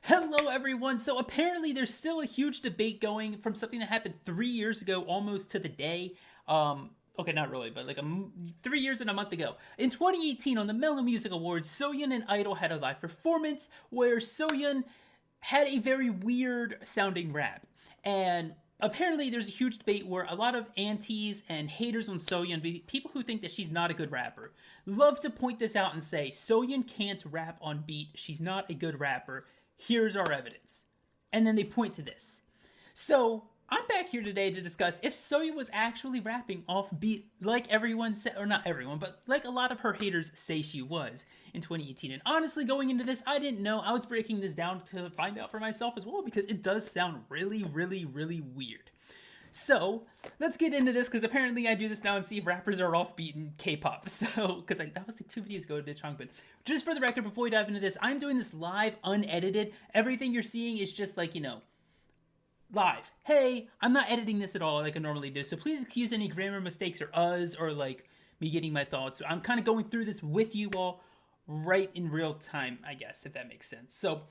Hello everyone! So apparently there's still a huge debate going from something that happened 3 years ago, almost to the day. Okay, not really, but like 3 years and a month ago. In 2018, on the Mellow Music Awards, Soyeon and Idol had a live performance where Soyeon had a very weird sounding rap. And apparently there's a huge debate where a lot of antis and haters on Soyeon, people who think that she's not a good rapper, love to point this out and say, Soyeon can't rap on beat, she's not a good rapper. Here's our evidence. And then they point to this. So I'm back here today to discuss if Soyeon was actually rapping off beat like everyone said, or not everyone, but like a lot of her haters say she was in 2018. And honestly, going into this, I didn't know. I was breaking this down to find out for myself as well because it does sound really, really, really weird. So let's get into this because apparently I do this now and see if rappers are off beat in K-pop. So, because that was like 2 videos ago to Chong, but just for the record, before we dive into this, I'm doing this live, unedited. Everything you're seeing is just like, live. Hey, I'm not editing this at all like I normally do. So please excuse any grammar mistakes or or like me getting my thoughts. I'm kind of going through this with you all right in real time, I guess, if that makes sense. So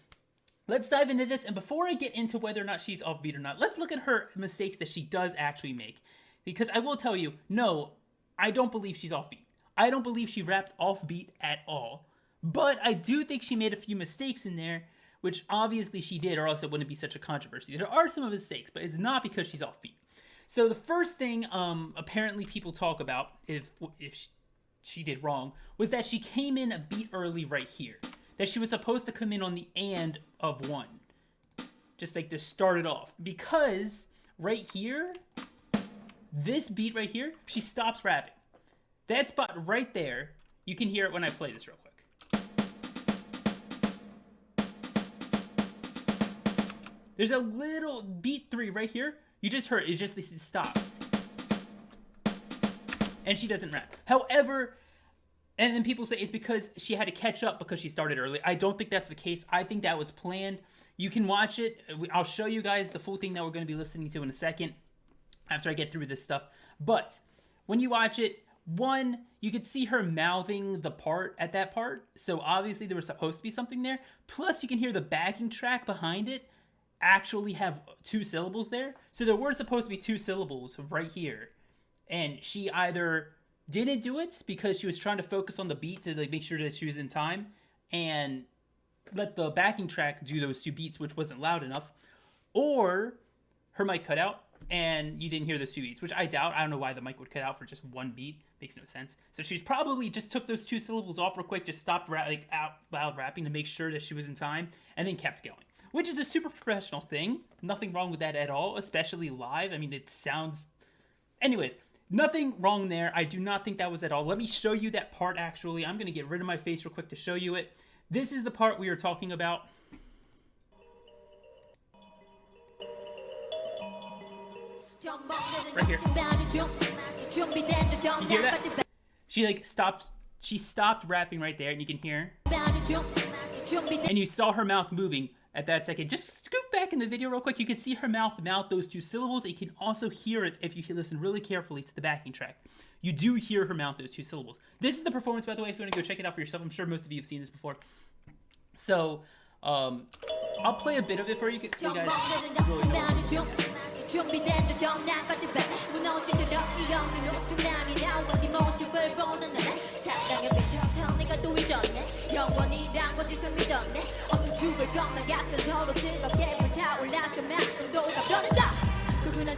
let's dive into this, and before I get into whether or not she's offbeat or not, let's look at her mistakes that she does actually make. Because I will tell you, no, I don't believe she's offbeat. I don't believe she rapped offbeat at all. But I do think she made a few mistakes in there, which obviously she did, or else it wouldn't be such a controversy. There are some mistakes, but it's not because she's offbeat. So the first thing apparently people talk about, if she did wrong, was that she came in a beat early right here. That she was supposed to come in on the and of one. Just like to start it off. Because right here, this beat right here, she stops rapping. That spot right there, you can hear it when I play this real quick. There's a little beat 3 right here. You just heard it, it stops. And she doesn't rap. However, and then people say it's because she had to catch up because she started early. I don't think that's the case. I think that was planned. You can watch it. I'll show you guys the full thing that we're going to be listening to in a second after I get through this stuff. But when you watch it, one, you can see her mouthing the part at that part. So obviously there was supposed to be something there. Plus you can hear the backing track behind it actually have 2 syllables there. So there were supposed to be 2 syllables right here. And she either didn't do it because she was trying to focus on the beat to like make sure that she was in time and let the backing track do those 2 beats, which wasn't loud enough, or her mic cut out and you didn't hear those 2 beats, which I doubt. I don't know why the mic would cut out for just 1 beat. Makes no sense. So she's probably just took those 2 syllables off real quick, just stopped out loud rapping to make sure that she was in time, and then kept going, which is a super professional thing. Nothing wrong with that at all, especially live. I mean, it sounds... Anyways, nothing wrong there. I do not think that was at all. Let me show you that part, actually. I'm going to get rid of my face real quick to show you it. This is the part we are talking about. Right here. You hear that? She stopped rapping right there, and you can hear. And you saw her mouth moving at that second. Just scoot back in the video real quick. You can see her mouth those 2 syllables. You can also hear it if you listen really carefully to the backing track. You do hear her mouth those 2 syllables. This is the performance, by the way, if you want to go check it out for yourself. I'm sure most of you have seen this before. So, I'll play a bit of it for you so you guys really know what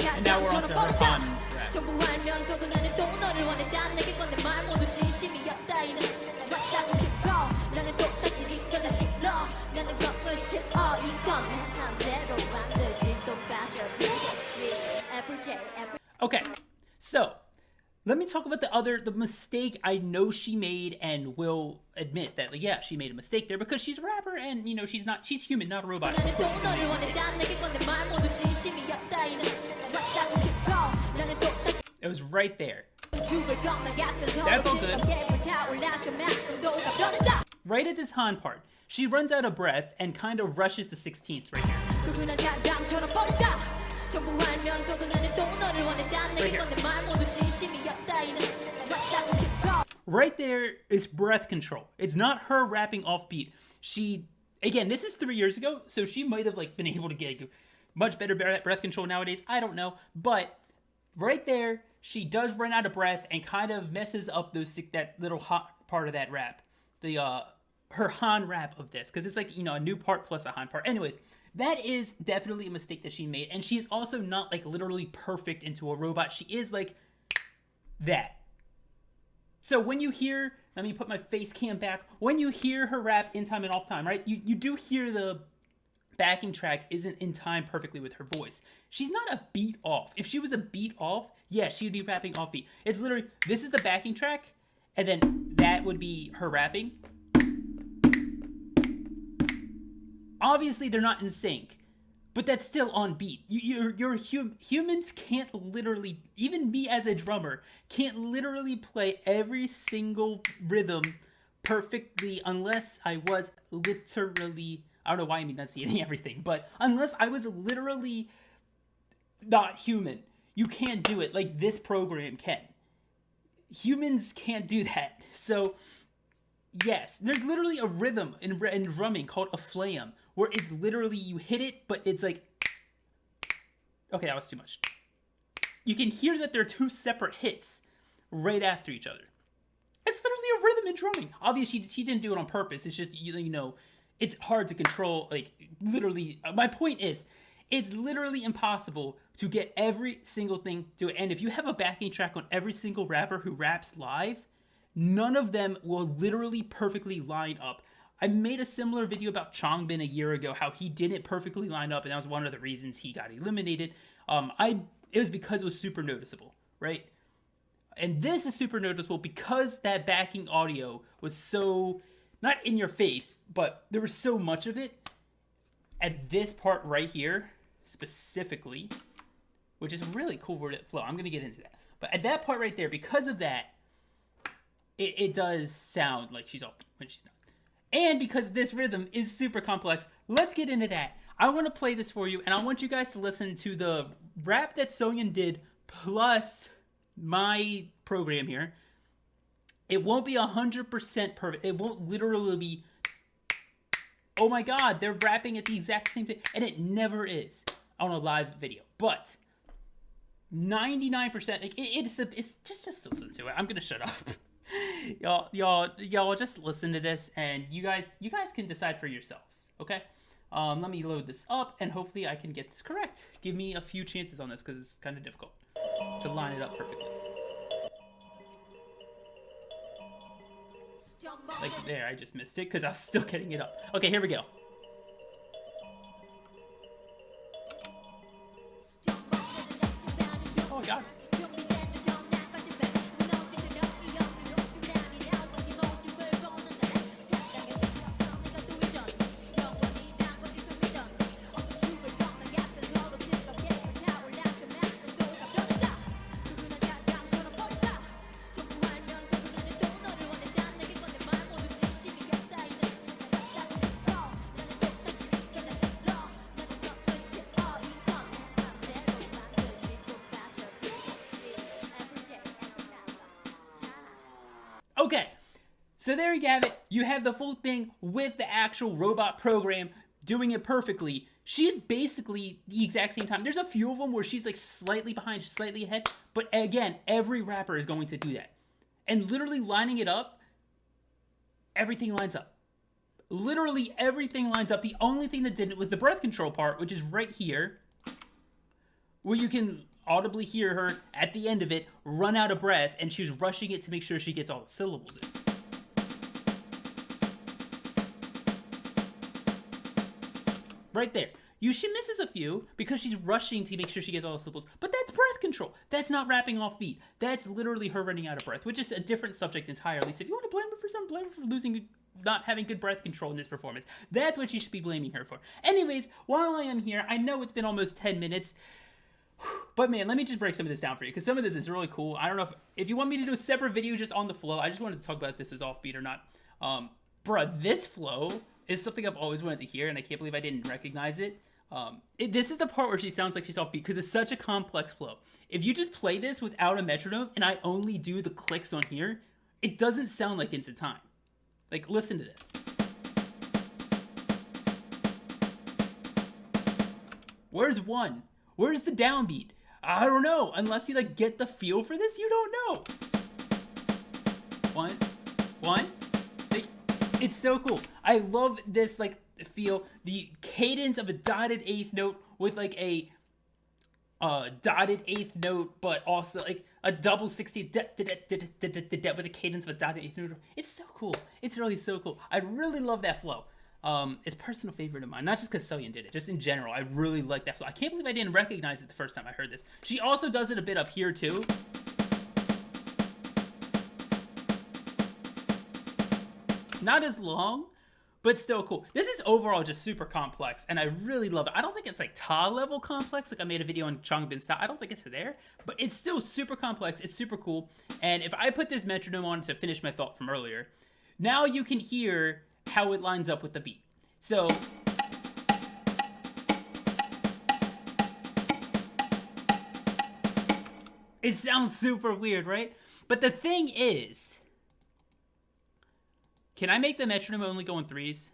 and now we're on to her Han rap. Okay, so let me talk about the mistake I know she made and will admit that, like, yeah, she made a mistake there because she's a rapper and, she's human, not a robot. Of course she's gonna make a mistake. It was right there. That's all good. Right at this Han part, she runs out of breath and kind of rushes the 16ths right here. Right there is breath control. It's not her rapping off beat. She Again, this is 3 years ago, so she might have like been able to get much better breath control nowadays. I don't know, but right there, she does run out of breath and kind of messes up that little hot part of that rap, the her Han rap of this, because it's like, you know, a new part plus a Han part. Anyways, that is definitely a mistake that she made, and she's also not like literally perfect into a robot. She is like that. So when you hear, let me put my face cam back, when you hear her rap in time and off time, right, you do hear the backing track isn't in time perfectly with her voice. She's not a beat off. If she was a beat off, yeah, she would be rapping off beat. It's literally, this is the backing track, and then that would be her rapping. Obviously, they're not in sync, but that's still on beat. Humans can't literally, even me as a drummer, can't literally play every single rhythm perfectly unless I was literally, I don't know why I'm enunciating everything, but unless I was literally not human, you can't do it like this program can. Humans can't do that. So, yes, there's literally a rhythm in drumming called a flam, where it's literally, you hit it, but it's like, okay, that was too much. You can hear that there are two separate hits right after each other. It's literally a rhythm in drumming. Obviously, she didn't do it on purpose. It's just, you know, it's hard to control, like, literally. My point is, it's literally impossible to get every single thing to it. And if you have a backing track on every single rapper who raps live, none of them will literally perfectly line up. I made a similar video about Changbin a year ago, how he didn't perfectly line up, and that was one of the reasons he got eliminated. It was because it was super noticeable, right? And this is super noticeable because that backing audio was so, not in your face, but there was so much of it. At this part right here, specifically, which is a really cool word flow. I'm going to get into that. But at that part right there, because of that, it does sound like she's offbeat when she's not. And because this rhythm is super complex, let's get into that. I want to play this for you, and I want you guys to listen to the rap that Soyeon did plus my program here. It won't be 100% perfect. It won't literally be, oh my god, they're rapping at the exact same thing. And it never is on a live video. But 99%, like, it's just listen to it. I'm going to shut up. y'all just listen to this, and you guys can decide for yourselves, okay? Let me load this up, and hopefully I can get this correct. Give me a few chances on this, because it's kind of difficult to line it up perfectly. Like, there, I just missed it, because I was still getting it up. Okay, here we go. Oh, God. Okay, so there you have it. You have the full thing with the actual robot program doing it perfectly. She's basically the exact same time. There's a few of them where she's like slightly behind, slightly ahead. But again, every rapper is going to do that. And literally lining it up, everything lines up. Literally everything lines up. The only thing that didn't was the breath control part, which is right here, where you can audibly hear her at the end of it run out of breath, and she was rushing it to make sure she gets all the syllables in. Right there. She misses a few because she's rushing to make sure she gets all the syllables, but that's breath control. That's not rapping off beat. That's literally her running out of breath, which is a different subject entirely. So if you want to blame her for something, blame her for not having good breath control in this performance. That's what you should be blaming her for. Anyways, while I am here, I know it's been almost 10 minutes. But man, let me just break some of this down for you, because some of this is really cool. I don't know if you want me to do a separate video just on the flow. I just wanted to talk about if this is offbeat or not. Bruh, this flow is something I've always wanted to hear, and I can't believe I didn't recognize it. This is the part where she sounds like she's offbeat, because it's such a complex flow. If you just play this without a metronome, and I only do the clicks on here, it doesn't sound like it's in time. Like, listen to this. Where's one? Where's the downbeat? I don't know. Unless you like get the feel for this, you don't know. One. Like, it's so cool. I love this like feel. The cadence of a dotted eighth note with like a dotted eighth note, but also like a double 60th with a cadence of a dotted eighth note. It's so cool. It's really so cool. I really love that flow. It's a personal favorite of mine, not just because Soyeon did it, just in general. I really like that flow. I can't believe I didn't recognize it the first time I heard this. She also does it a bit up here too. Not as long, but still cool. This is overall just super complex, and I really love it. I don't think it's like Ta level complex. Like I made a video on Changbin's Ta. I don't think it's there, but it's still super complex. It's super cool. And if I put this metronome on to finish my thought from earlier, now you can hear how it lines up with the beat. So it sounds super weird, right? But the thing is, can I make the metronome only go in threes?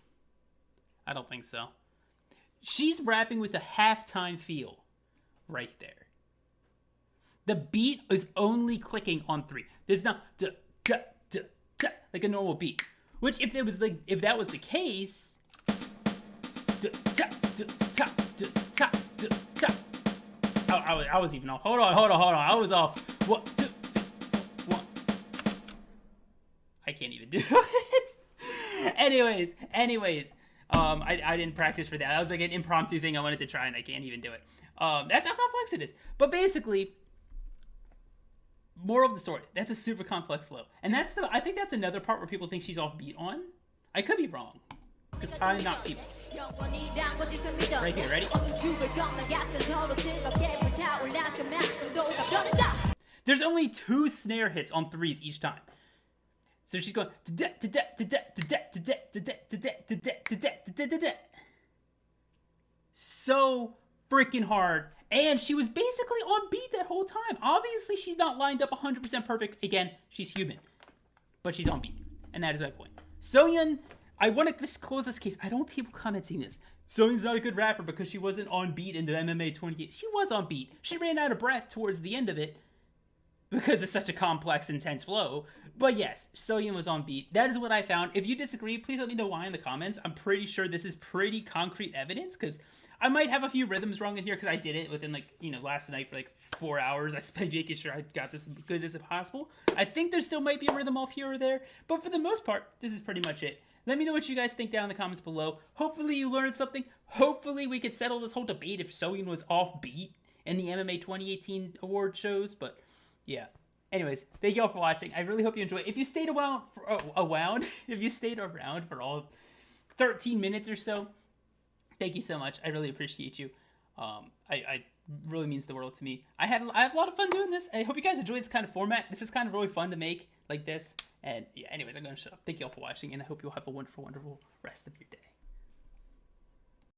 I don't think so. She's rapping with a halftime feel right there. The beat is only clicking on three. There's not like a normal beat. Which if that was the case, I was even off. Hold on. I was off. 1, 2, 3, 1. I can't even do it. Anyways, I didn't practice for that. That was like an impromptu thing I wanted to try, and I can't even do it. That's how complex it is. But basically, moral of the story, that's a super complex flow. And I think that's another part where people think she's off beat on. I could be wrong. Because I'm not people. Right here, ready? There's only 2 snare hits on threes each time. So she's going so freaking hard. And she was basically on beat that whole time. Obviously, she's not lined up 100% perfect. Again, she's human. But she's on beat. And that is my point. Soyeon, I want to just close this case. I don't want people commenting this. Soyeon's not a good rapper because she wasn't on beat in the MMA 28. She was on beat. She ran out of breath towards the end of it because it's such a complex, intense flow. But yes, Soyeon was on beat. That is what I found. If you disagree, please let me know why in the comments. I'm pretty sure this is pretty concrete evidence because I might have a few rhythms wrong in here because I did it within last night for 4 hours. I spent making sure I got this as good as possible. I think there still might be a rhythm off here or there, but for the most part, this is pretty much it. Let me know what you guys think down in the comments below. Hopefully you learned something. Hopefully we could settle this whole debate if Soyeon was off beat in the MMA 2018 award shows, but yeah. Anyways, thank you all for watching. I really hope you enjoyed. If you stayed around for all 13 minutes or so, thank you so much. I really appreciate you. I really means the world to me. I have a lot of fun doing this. I hope you guys enjoy this kind of format. This is kind of really fun to make like this. And yeah, anyways, I'm going to shut up. Thank you all for watching, and I hope you'll have a wonderful, wonderful rest of your day.